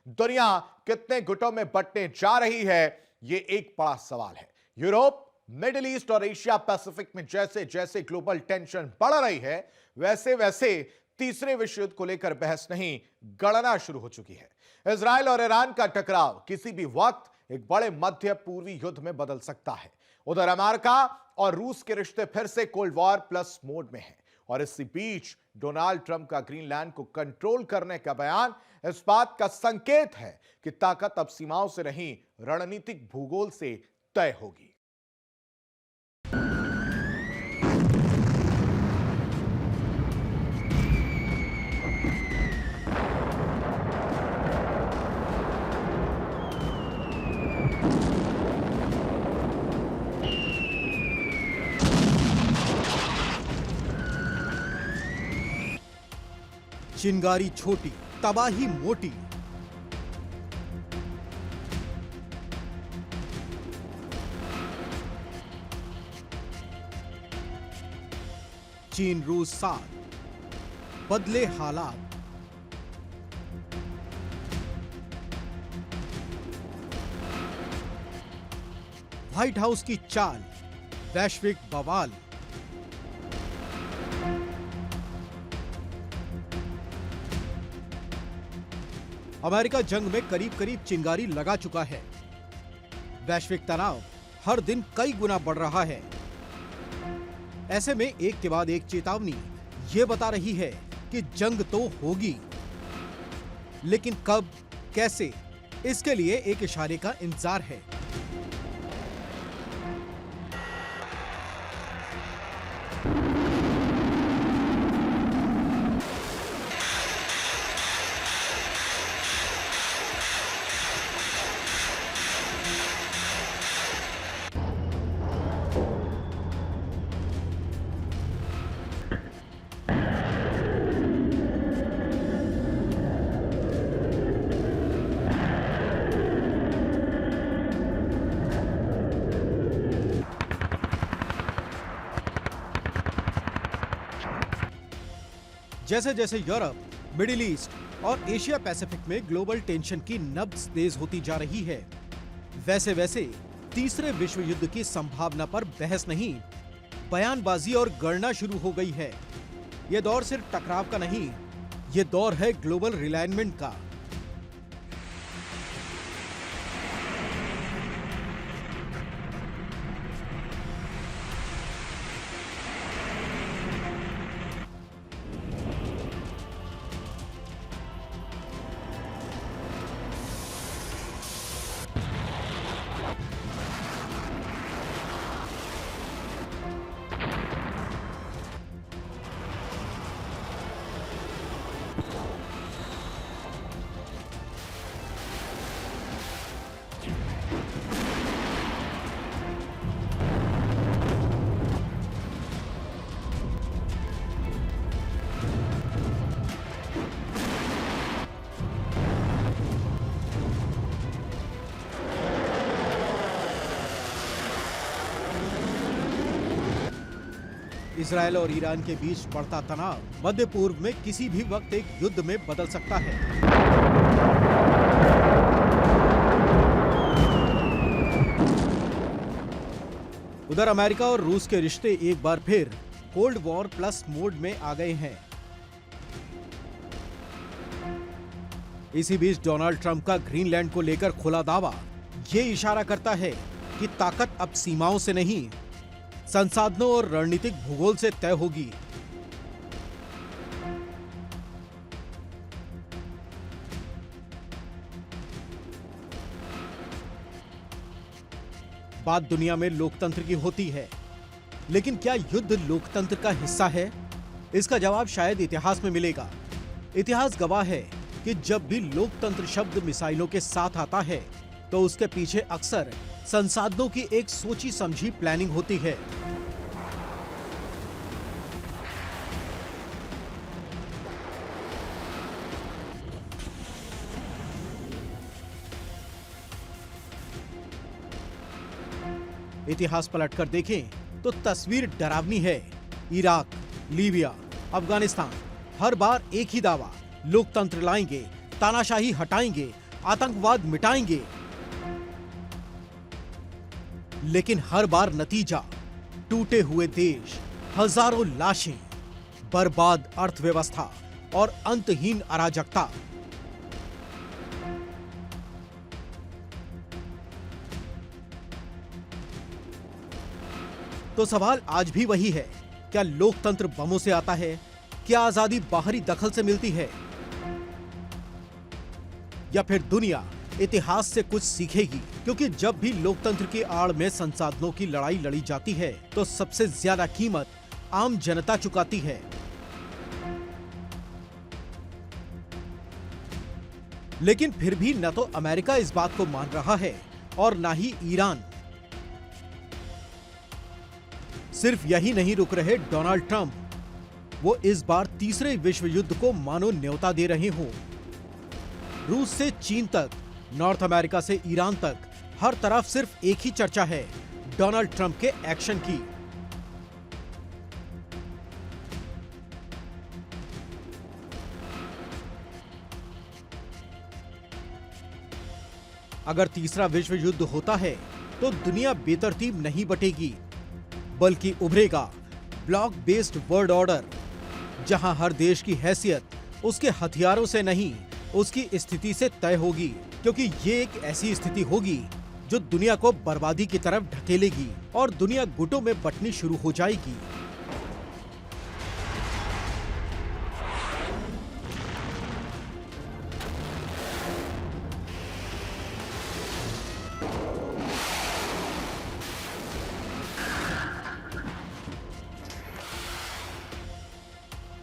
दुनिया कितने गुटों में बंटने जा रही है, ये एक बड़ा सवाल है। यूरोप, मिडिल ईस्ट और एशिया पैसिफिक में जैसे जैसे ग्लोबल टेंशन बढ़ रही है, वैसे वैसे तीसरे विश्व युद्ध को लेकर बहस नहीं, गणना शुरू हो चुकी है। इजराइल और ईरान का टकराव किसी भी वक्त एक बड़े मध्य पूर्वी युद्ध में बदल सकता है। उधर अमेरिका और रूस के रिश्ते फिर से कोल्ड वॉर प्लस मोड में हैं और इसी बीच डोनाल्ड ट्रंप का ग्रीनलैंड को कंट्रोल करने का बयान इस बात का संकेत है कि ताकत अब सीमाओं से नहीं, रणनीतिक भूगोल से तय होगी। चिंगारी छोटी, तबाही मोटी। चीन रूस साथ, बदले हालात। व्हाइट हाउस की चाल, वैश्विक बवाल। अमेरिका जंग में करीब करीब चिंगारी लगा चुका है। वैश्विक तनाव हर दिन कई गुना बढ़ रहा है। ऐसे में एक के बाद एक चेतावनी ये बता रही है कि जंग तो होगी, लेकिन कब, कैसे, इसके लिए एक इशारे का इंतजार है। जैसे जैसे यूरोप, मिडिल ईस्ट और एशिया पैसिफिक में ग्लोबल टेंशन की नब्ज तेज होती जा रही है, वैसे वैसे तीसरे विश्व युद्ध की संभावना पर बहस नहीं, बयानबाजी और गणना शुरू हो गई है। यह दौर सिर्फ टकराव का नहीं, यह दौर है ग्लोबल रिलायनमेंट का। इजराइल और ईरान के बीच बढ़ता तनाव मध्य पूर्व में किसी भी वक्त एक युद्ध में बदल सकता है। उधर अमेरिका और रूस के रिश्ते एक बार फिर कोल्ड वॉर प्लस मोड में आ गए हैं। इसी बीच डोनाल्ड ट्रंप का ग्रीनलैंड को लेकर खुला दावा ये इशारा करता है कि ताकत अब सीमाओं से नहीं, संसाधनों और रणनीतिक भूगोल से तय होगी। बात दुनिया में लोकतंत्र की होती है, लेकिन क्या युद्ध लोकतंत्र का हिस्सा है? इसका जवाब शायद इतिहास में मिलेगा। इतिहास गवाह है कि जब भी लोकतंत्र शब्द मिसाइलों के साथ आता है, तो उसके पीछे अक्सर संसाधनों की एक सोची समझी प्लानिंग होती है। इतिहास पलटकर देखें तो तस्वीर डरावनी है। इराक, लीबिया, अफगानिस्तान, हर बार एक ही दावा, लोकतंत्र लाएंगे, तानाशाही हटाएंगे, आतंकवाद मिटाएंगे। लेकिन हर बार नतीजा टूटे हुए देश, हजारों लाशें, बर्बाद अर्थव्यवस्था और अंतहीन अराजकता। तो सवाल आज भी वही है, क्या लोकतंत्र बमों से आता है? क्या आजादी बाहरी दखल से मिलती है? या फिर दुनिया इतिहास से कुछ सीखेगी? क्योंकि जब भी लोकतंत्र की आड़ में संसाधनों की लड़ाई लड़ी जाती है तो सबसे ज्यादा कीमत आम जनता चुकाती है। लेकिन फिर भी न तो अमेरिका इस बात को मान रहा है और ना ही ईरान। सिर्फ यही नहीं रुक रहे डोनाल्ड ट्रंप, वो इस बार तीसरे विश्व युद्ध को मानो न्योता दे रहे हों। रूस से चीन तक, नॉर्थ अमेरिका से ईरान तक, हर तरफ सिर्फ एक ही चर्चा है, डोनाल्ड ट्रंप के एक्शन की। अगर तीसरा विश्व युद्ध होता है तो दुनिया बेतरतीब नहीं बटेगी, बल्कि उभरेगा ब्लॉक बेस्ड वर्ल्ड ऑर्डर, जहां हर देश की हैसियत उसके हथियारों से नहीं, उसकी स्थिति से तय होगी। क्योंकि ये एक ऐसी स्थिति होगी जो दुनिया को बर्बादी की तरफ ढकेलेगी और दुनिया गुटों में बंटनी शुरू हो जाएगी।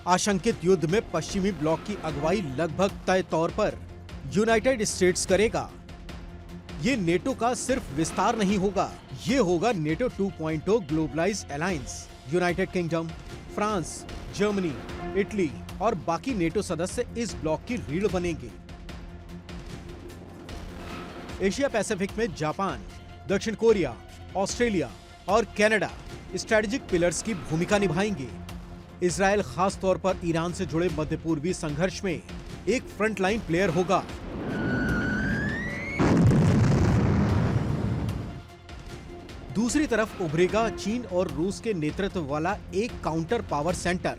आशंकित युद्ध में पश्चिमी ब्लॉक की अगुवाई लगभग तय तौर पर यूनाइटेड स्टेट्स करेगा। ये नेटो का सिर्फ विस्तार नहीं होगा, ये होगा NATO 2.0 globalised alliance. United kingdom, France, Germany, Italy और बाकी नेटो सदस्य इस ब्लॉक की रीढ़ बनेंगे। एशिया पैसिफिक में जापान, दक्षिण कोरिया, ऑस्ट्रेलिया और कनाडा स्ट्रेटेजिक पिलर्स की भूमिका निभाएंगे। इजरायल खास तौर पर ईरान से जुड़े मध्य पूर्वी संघर्ष में एक फ्रंटलाइन प्लेयर होगा। दूसरी तरफ उभरेगा चीन और रूस के नेतृत्व वाला एक काउंटर पावर सेंटर।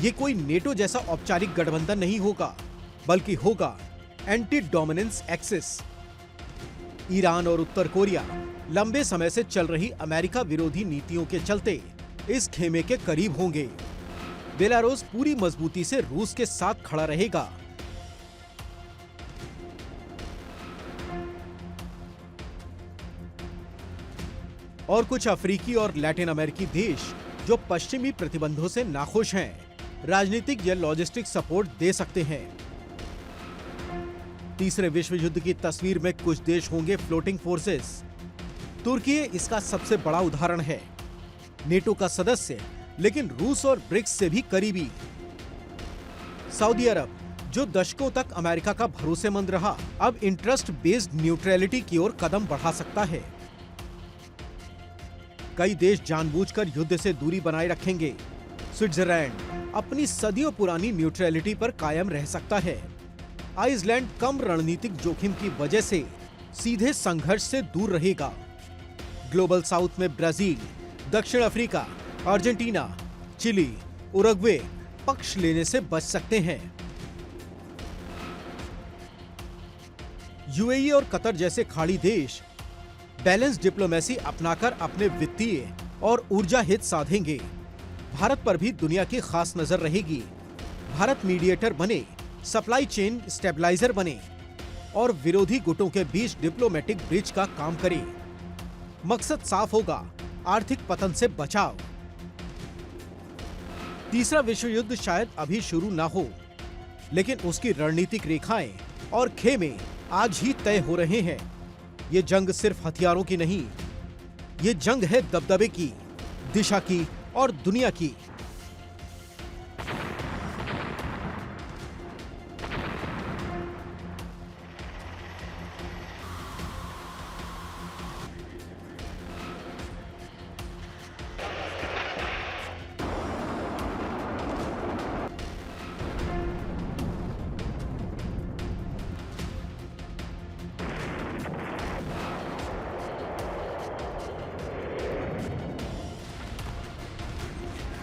ये कोई नेटो जैसा औपचारिक गठबंधन नहीं होगा, बल्कि होगा एंटी डोमिनेंस एक्सिस। ईरान और उत्तर कोरिया लंबे समय से चल रही अमेरिका विरोधी नीतियों के चलते इस खेमे के करीब होंगे। बेलारूस पूरी मजबूती से रूस के साथ खड़ा रहेगा। और कुछ अफ्रीकी और लैटिन अमेरिकी देश जो पश्चिमी प्रतिबंधों से नाखुश हैं, राजनीतिक या लॉजिस्टिक सपोर्ट दे सकते हैं। तीसरे विश्व युद्ध की तस्वीर में कुछ देश होंगे फ्लोटिंग फोर्सेस। तुर्की इसका सबसे बड़ा उदाहरण है, नेटो का सदस्य लेकिन रूस और ब्रिक्स से भी करीबी। सऊदी अरब, जो दशकों तक अमेरिका का भरोसेमंद रहा, अब इंटरेस्ट बेस्ड न्यूट्रलिटी की ओर कदम बढ़ा सकता है। कई देश जानबूझकर युद्ध से दूरी बनाए रखेंगे। स्विट्जरलैंड अपनी सदियों पुरानी न्यूट्रलिटी पर कायम रह सकता है। आइसलैंड कम रणनीतिक जोखिम की वजह से सीधे संघर्ष से दूर रहेगा। ग्लोबल साउथ में ब्राजील, दक्षिण अफ्रीका, अर्जेंटीना, चिली, उरुग्वे पक्ष लेने से बच सकते हैं। यूएई और कतर जैसे खाड़ी देश बैलेंस डिप्लोमेसी अपनाकर अपने वित्तीय और ऊर्जा हित साधेंगे। भारत पर भी दुनिया की खास नजर रहेगी। भारत मीडिएटर बने, सप्लाई चेन स्टेबलाइजर बने और विरोधी गुटों के बीच डिप्लोमेटिक ब्रिज का काम करे। मकसद साफ होगा, आर्थिक पतन से बचाव। तीसरा विश्व युद्ध शायद अभी शुरू ना हो, लेकिन उसकी रणनीतिक रेखाएं और खेमे आज ही तय हो रहे हैं। ये जंग सिर्फ हथियारों की नहीं, ये जंग है दबदबे की, दिशा की और दुनिया की।